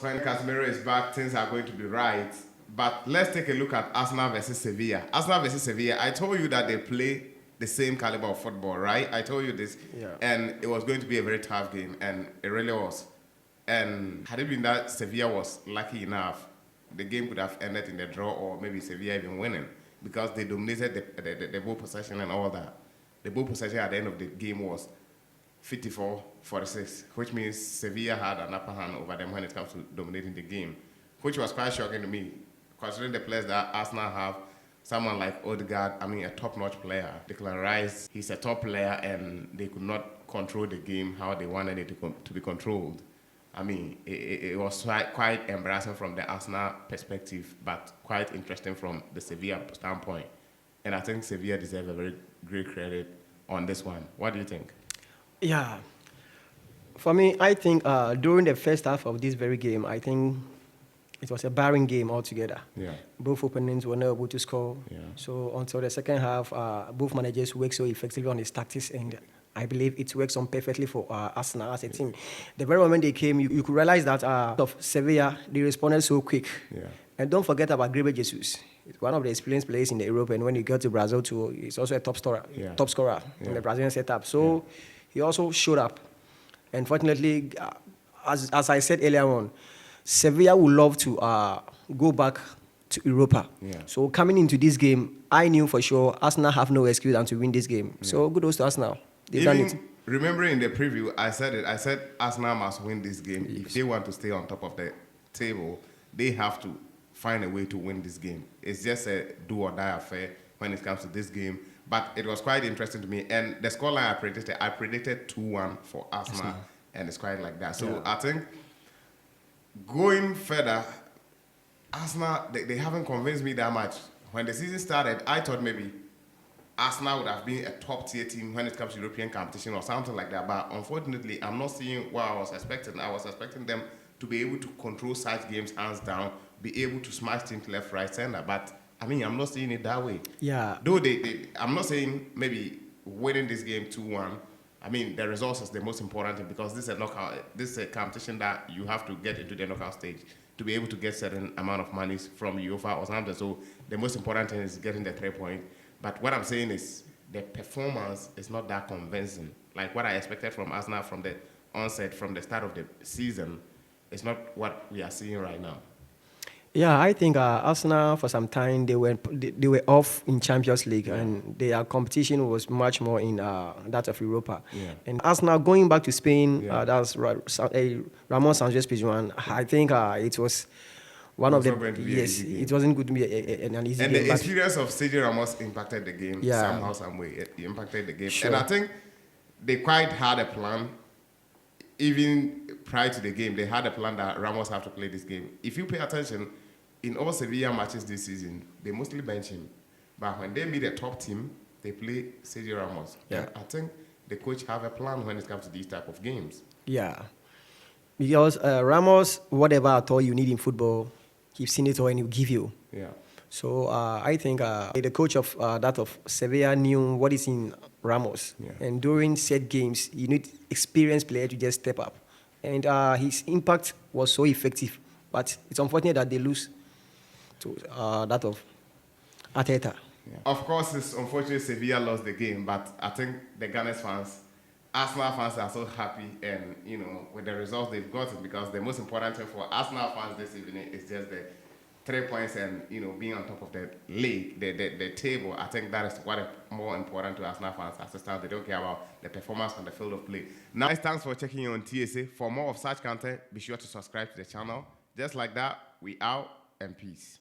When Casemiro is back, things are going to be right. But let's take a look at Arsenal versus Sevilla. Arsenal versus Sevilla, I told you that they play the same caliber of football, right? I told you this. Yeah. And it was going to be a very tough game, and it really was. And had it been that Sevilla was lucky enough, the game could have ended in a draw or maybe Sevilla even winning because they dominated the ball possession and all that. The ball possession at the end of the game was 54-46, which means Sevilla had an upper hand over them when it comes to dominating the game, which was quite shocking to me, considering the players that Arsenal have. Someone like Odegaard, a top-notch player. Declan Rice, he's a top player, and they could not control the game how they wanted it to be controlled. It was quite embarrassing from the Arsenal perspective, but quite interesting from the Sevilla standpoint. And I think Sevilla deserve a very great credit on this one. What do you think? Yeah. For me, I think during the first half of this very game, I think it was a barren game altogether. Yeah. Both opponents were not able to score. Yeah. So until the second half, both managers worked so effectively on his tactics, and I believe it works on perfectly for Arsenal as a team. The very moment they came, you could realize that of Sevilla, they responded so quick. Yeah. And don't forget about Gabriel Jesus. It's one of the experienced players in the Europe, and when you go to Brazil too, he's also a top scorer in the Brazilian setup. So he also showed up. And fortunately, as I said earlier on, Sevilla would love to go back to Europa. Yeah. So coming into this game, I knew for sure Arsenal have no excuse than to win this game. Yeah. So kudos to Arsenal. They've done it. Remembering in the preview, I said it. I said Arsenal must win this game. Yes. If they want to stay on top of the table, they have to find a way to win this game. It's just a do or die affair when it comes to this game. But it was quite interesting to me. And the scoreline I predicted 2-1 for Arsenal. And it's quite like that. So I think going further, Arsenal, they haven't convinced me that much. When the season started, I thought maybe Arsenal would have been a top-tier team when it comes to European competition or something like that. But unfortunately, I'm not seeing what I was expecting. I was expecting them to be able to control such games hands down, be able to smash teams left, right, center. But, I'm not seeing it that way. Yeah. Though I'm not saying maybe winning this game 2-1. The results is the most important thing because this is a knockout. This is a competition that you have to get into the knockout stage to be able to get certain amount of money from uefa or something. So the most important thing is getting the 3 points. But what I'm saying is the performance is not that convincing. Like what I expected from Arsenal from the onset, from the start of the season, it's not what we are seeing right now. Yeah, I think Arsenal for some time they were off in Champions League, and their competition was much more in that of Europa. Yeah. And Arsenal going back to Spain, that's Ramon Sanchez Pizjuan. I think it was one of the it wasn't going to be an easy game. And the experience of Sergio Ramos impacted the game somehow, some way. It impacted the game, and I think they quite had a plan. Even prior to the game, they had a plan that Ramos have to play this game. If you pay attention, in all Sevilla matches this season, they mostly bench him. But when they meet a top team, they play Sergio Ramos. Yeah. And I think the coach have a plan when it comes to these type of games. Yeah. Because Ramos, whatever at all you need in football, he's seen it all and he'll give you. Yeah. So I think the coach of that of Sevilla knew what is in Ramos. Yeah. And during set games, you need experienced player to just step up. And his impact was so effective. But it's unfortunate that they lose to that of Arteta. Yeah. Of course, it's unfortunate Sevilla lost the game, but I think the Gunners fans, Arsenal fans are so happy and, with the results they've gotten, because the most important thing for Arsenal fans this evening is just the 3 points and, being on top of the league, the table. I think that is what is more important to Arsenal fans as a start. They don't care about the performance on the field of play. Now, thanks for checking in on TSA. For more of such content, be sure to subscribe to the channel. Just like that, we out and peace.